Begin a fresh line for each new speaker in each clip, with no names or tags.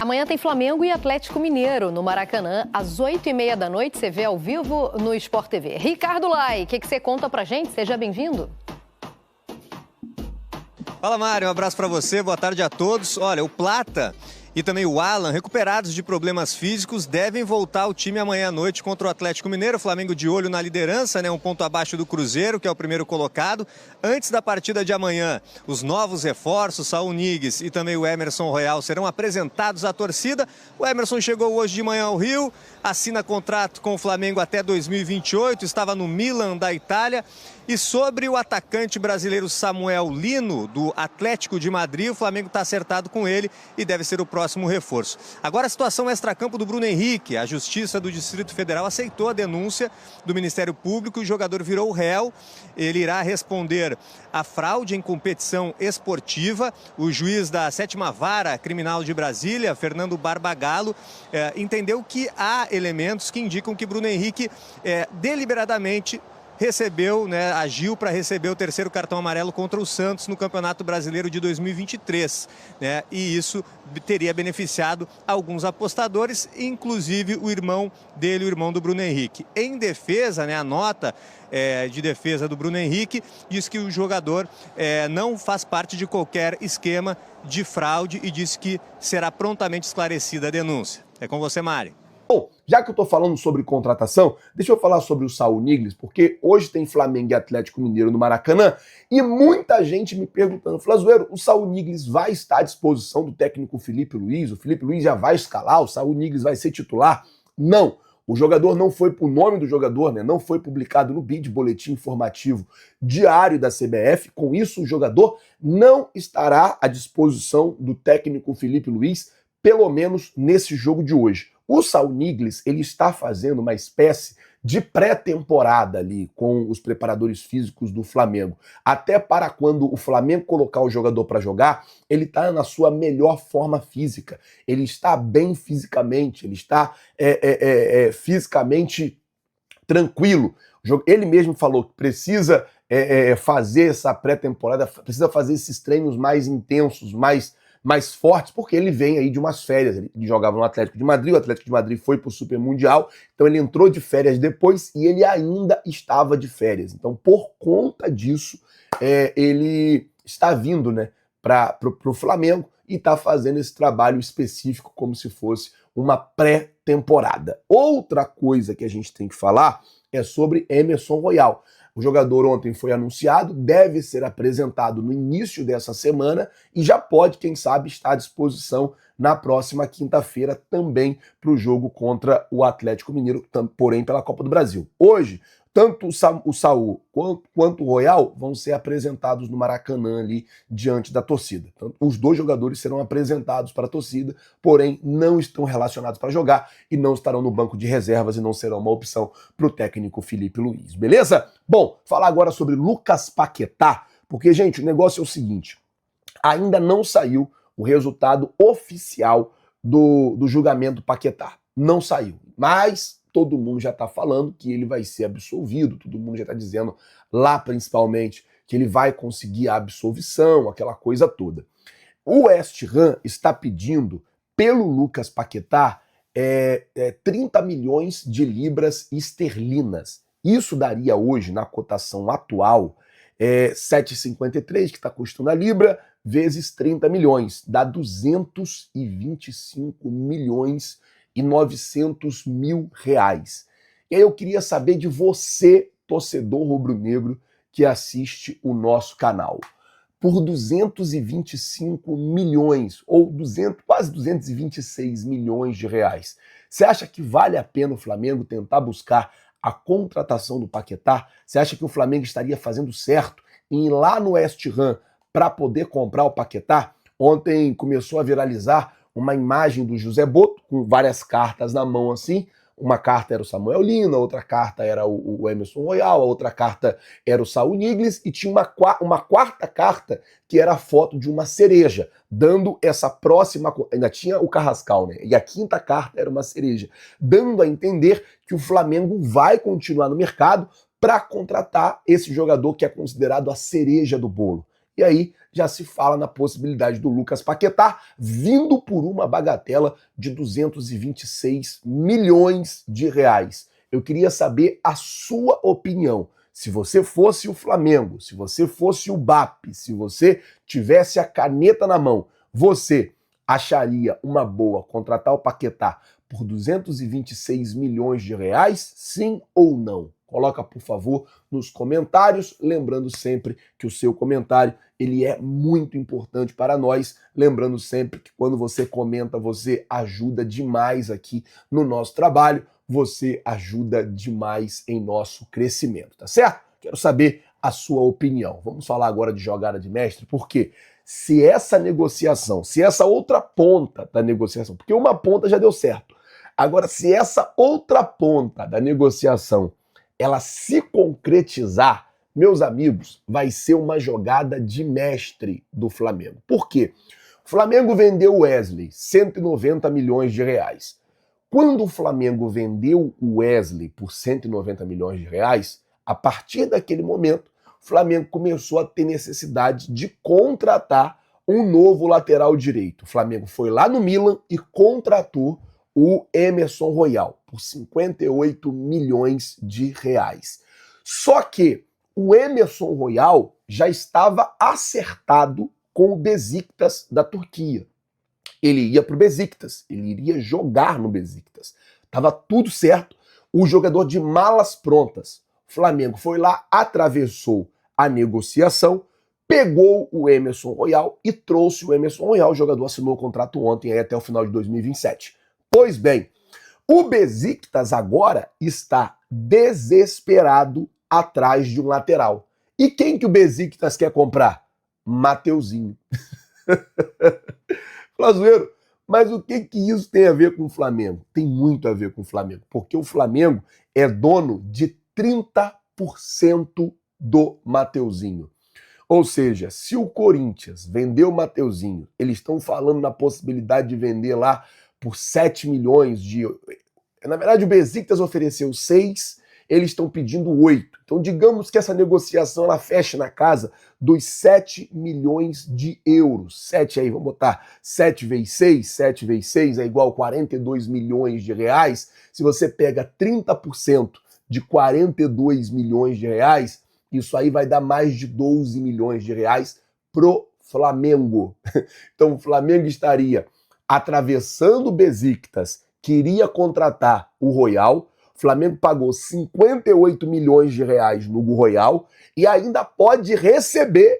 Amanhã tem Flamengo e Atlético Mineiro no Maracanã, às 8h30 da noite. Você vê ao vivo no Sport TV. Ricardo Lai, o que você conta pra gente? Seja bem-vindo.
Fala, Mário, um abraço para você, boa tarde a todos. Olha, o Plata e também o Alan, recuperados de problemas físicos, devem voltar ao time amanhã à noite contra o Atlético Mineiro. O Flamengo de olho na liderança, né? Um ponto abaixo do Cruzeiro, que é o primeiro colocado. Antes da partida de amanhã, os novos reforços, Saul Niguez e também o Emerson Royal, serão apresentados à torcida. O Emerson chegou hoje de manhã ao Rio, assina contrato com o Flamengo até 2028, estava no Milan da Itália. E sobre o atacante brasileiro Samuel Lino, do Atlético de Madrid, o Flamengo está acertado com ele e deve ser o próximo reforço. Agora a situação extracampo do Bruno Henrique. A Justiça do Distrito Federal aceitou a denúncia do Ministério Público e o jogador virou réu. Ele irá responder à fraude em competição esportiva. O juiz da 7ª Vara Criminal de Brasília, Fernando Barbagallo, entendeu que há elementos que indicam que Bruno Henrique deliberadamente recebeu, agiu para receber o terceiro cartão amarelo contra o Santos no Campeonato Brasileiro de 2023, e isso teria beneficiado alguns apostadores, inclusive o irmão dele, o irmão do Bruno Henrique. Em defesa, a nota de defesa do Bruno Henrique diz que o jogador não faz parte de qualquer esquema de fraude e disse que será prontamente esclarecida a denúncia. É com você, Mari.
Bom, já que eu tô falando sobre contratação, deixa eu falar sobre o Saul Niguez, porque hoje tem Flamengo e Atlético Mineiro no Maracanã e muita gente me perguntando, Flazueiro, o Saul Niguez vai estar à disposição do técnico Felipe Luiz? O Felipe Luiz já vai escalar? O Saul Niguez vai ser titular? Não, o jogador não foi, o nome do jogador não foi publicado no BID, Boletim Informativo Diário da CBF, com isso o jogador não estará à disposição do técnico Felipe Luiz, pelo menos nesse jogo de hoje. O Saul Niguez, ele está fazendo uma espécie de pré-temporada ali com os preparadores físicos do Flamengo. Até para quando o Flamengo colocar o jogador para jogar, ele está na sua melhor forma física. Ele está bem fisicamente, ele está fisicamente tranquilo. Ele mesmo falou que precisa fazer essa pré-temporada, precisa fazer esses treinos mais intensos, mais fortes, porque ele vem aí de umas férias. Ele jogava no Atlético de Madrid, o Atlético de Madrid foi pro Super Mundial, então ele entrou de férias depois e ele ainda estava de férias. Então, por conta disso, ele está vindo pro Flamengo e está fazendo esse trabalho específico como se fosse uma pré-temporada. Outra coisa que a gente tem que falar é sobre Emerson Royal. O jogador ontem foi anunciado, deve ser apresentado no início dessa semana e já pode, quem sabe, estar à disposição na próxima quinta-feira também para o jogo contra o Atlético Mineiro, porém pela Copa do Brasil. Hoje, tanto o Saul quanto o Royal vão ser apresentados no Maracanã ali diante da torcida. Então, os dois jogadores serão apresentados para a torcida, porém não estão relacionados para jogar e não estarão no banco de reservas e não serão uma opção para o técnico Felipe Luiz, beleza? Bom, falar agora sobre Lucas Paquetá, porque, gente, o negócio é o seguinte, ainda não saiu o resultado oficial do julgamento do Paquetá. Não saiu, mas todo mundo já está falando que ele vai ser absolvido, todo mundo já está dizendo lá principalmente que ele vai conseguir a absolvição, aquela coisa toda. O West Ham está pedindo pelo Lucas Paquetá 30 milhões de libras esterlinas. Isso daria hoje, na cotação atual, 7,53, que está custando a libra, vezes 30 milhões, dá 225 milhões e 900 mil reais. E aí eu queria saber de você, torcedor rubro-negro, que assiste o nosso canal. Por 225 milhões, ou quase 226 milhões de reais, você acha que vale a pena o Flamengo tentar buscar a contratação do Paquetá? Você acha que o Flamengo estaria fazendo certo em ir lá no West Ham para poder comprar o Paquetá? Ontem começou a viralizar uma imagem do José Boto, com várias cartas na mão assim. Uma carta era o Samuel Lino, a outra carta era o Emerson Royal, a outra carta era o Saul Niguez, e tinha uma quarta carta que era a foto de uma cereja, dando essa próxima... Ainda tinha o Carrascal, E a quinta carta era uma cereja, dando a entender que o Flamengo vai continuar no mercado para contratar esse jogador que é considerado a cereja do bolo. E aí já se fala na possibilidade do Lucas Paquetá vindo por uma bagatela de 226 milhões de reais. Eu queria saber a sua opinião. Se você fosse o Flamengo, se você fosse o BAP, se você tivesse a caneta na mão, você acharia uma boa contratar o Paquetá por 226 milhões de reais? Sim ou não? Coloca, por favor, nos comentários, lembrando sempre que o seu comentário ele é muito importante para nós, lembrando sempre que quando você comenta, você ajuda demais aqui no nosso trabalho, você ajuda demais em nosso crescimento, tá certo? Quero saber a sua opinião. Vamos falar agora de jogada de mestre, porque se essa negociação, se essa outra ponta da negociação, porque uma ponta já deu certo, agora se essa outra ponta da negociação ela se concretizar, meus amigos, vai ser uma jogada de mestre do Flamengo. Por quê? O Flamengo vendeu o Wesley, 190 milhões de reais. Quando o Flamengo vendeu o Wesley por 190 milhões de reais, a partir daquele momento, o Flamengo começou a ter necessidade de contratar um novo lateral direito. O Flamengo foi lá no Milan e contratou o Emerson Royal por 58 milhões de reais. Só que o Emerson Royal já estava acertado com o Besiktas da Turquia. Ele ia para o Besiktas, ele iria jogar no Besiktas. Estava tudo certo, o jogador de malas prontas. O Flamengo foi lá, atravessou a negociação, pegou o Emerson Royal e trouxe o Emerson Royal. O jogador assinou o contrato ontem aí até o final de 2027. Pois bem, o Besiktas agora está desesperado atrás de um lateral. E quem que o Besiktas quer comprar? Mateuzinho. Flazoeiro, mas o que isso tem a ver com o Flamengo? Tem muito a ver com o Flamengo, porque o Flamengo é dono de 30% do Mateuzinho. Ou seja, se o Corinthians vendeu o Mateuzinho, eles estão falando na possibilidade de vender lá por 7 milhões de... Na verdade, o Besiktas ofereceu 6, eles estão pedindo 8. Então, digamos que essa negociação ela feche na casa dos 7 milhões de euros. 7 aí, vamos botar 7 vezes 6, 7 vezes 6 é igual a 42 milhões de reais. Se você pega 30% de 42 milhões de reais, isso aí vai dar mais de 12 milhões de reais pro Flamengo. Então, o Flamengo estaria atravessando o Besiktas, queria contratar o Royal, o Flamengo pagou 58 milhões de reais no Royal e ainda pode receber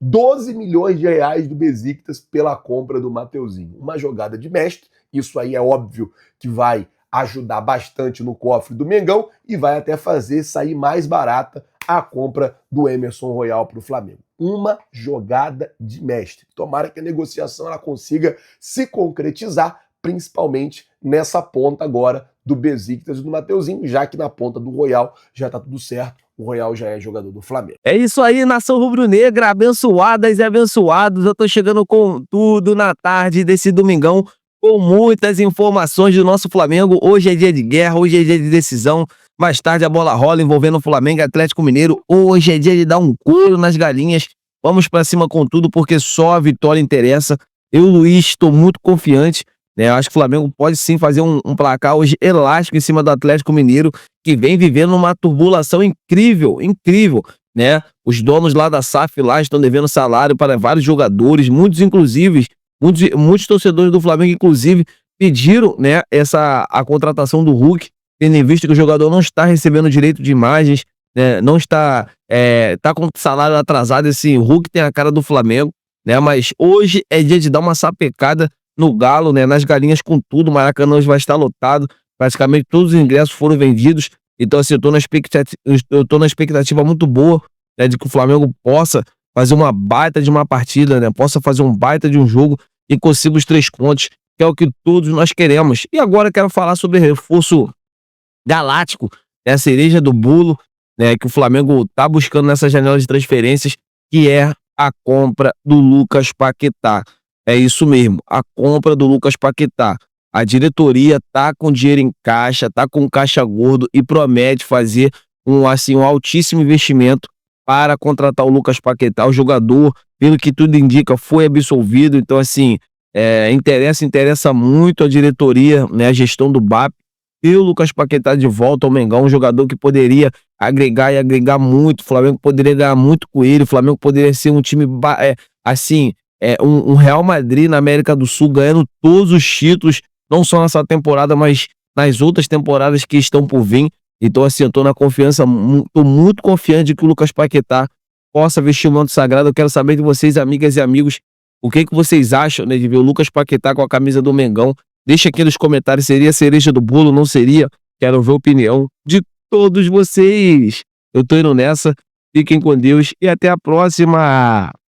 12 milhões de reais do Besiktas pela compra do Mateuzinho. Uma jogada de mestre, isso aí é óbvio que vai ajudar bastante no cofre do Mengão e vai até fazer sair mais barata a compra do Emerson Royal para o Flamengo. Uma jogada de mestre. Tomara que a negociação ela consiga se concretizar, principalmente nessa ponta agora do Besiktas e do Mateuzinho, já que na ponta do Royal já está tudo certo. O Royal já é jogador do Flamengo.
É isso aí, nação rubro-negra, abençoadas e abençoados. Eu tô chegando com tudo na tarde desse domingão, com muitas informações do nosso Flamengo. Hoje é dia de guerra, hoje é dia de decisão. Mais tarde a bola rola envolvendo o Flamengo e Atlético Mineiro. Hoje é dia de dar um couro nas galinhas. Vamos pra cima com tudo, porque só a vitória interessa. Eu, Luiz, estou muito confiante, né? Eu acho que o Flamengo pode sim fazer um placar hoje elástico em cima do Atlético Mineiro, que vem vivendo uma turbulação incrível, né? Os donos lá da SAF lá estão devendo salário para vários jogadores, muitos torcedores do Flamengo, inclusive, pediram, né, a contratação do Hulk, tendo em vista que o jogador não está recebendo direito de imagens, né, não está tá com salário atrasado. Esse Hulk tem a cara do Flamengo, né? Mas hoje é dia de dar uma sapecada no Galo, né, nas galinhas com tudo. O Maracanã hoje vai estar lotado, praticamente todos os ingressos foram vendidos. Então, assim, eu tô na expectativa muito boa, né, de que o Flamengo possa fazer uma baita de uma partida, né, possa fazer um baita de um jogo e consiga os 3 pontos, que é o que todos nós queremos. E agora eu quero falar sobre reforço galáctico, né, a cereja do bolo, né, que o Flamengo tá buscando nessa janela de transferências, que é a compra do Lucas Paquetá. É isso mesmo, a compra do Lucas Paquetá. A diretoria tá com dinheiro em caixa, tá com caixa gordo e promete fazer um altíssimo investimento para contratar o Lucas Paquetá. O jogador, pelo que tudo indica, foi absolvido. Então, assim, interessa muito a diretoria, né, a gestão do BAP, e o Lucas Paquetá de volta ao Mengão, um jogador que poderia agregar e agregar muito. O Flamengo poderia ganhar muito com ele. O Flamengo poderia ser um time, um Real Madrid na América do Sul, ganhando todos os títulos, não só nessa temporada, mas nas outras temporadas que estão por vir. Então, assim, eu tô na confiança, tô muito confiante de que o Lucas Paquetá possa vestir o manto sagrado. Eu quero saber de vocês, amigas e amigos, o que vocês acham, né, de ver o Lucas Paquetá com a camisa do Mengão. Deixa aqui nos comentários, seria a cereja do bolo, não seria? Quero ver a opinião de todos vocês. Eu tô indo nessa, fiquem com Deus e até a próxima!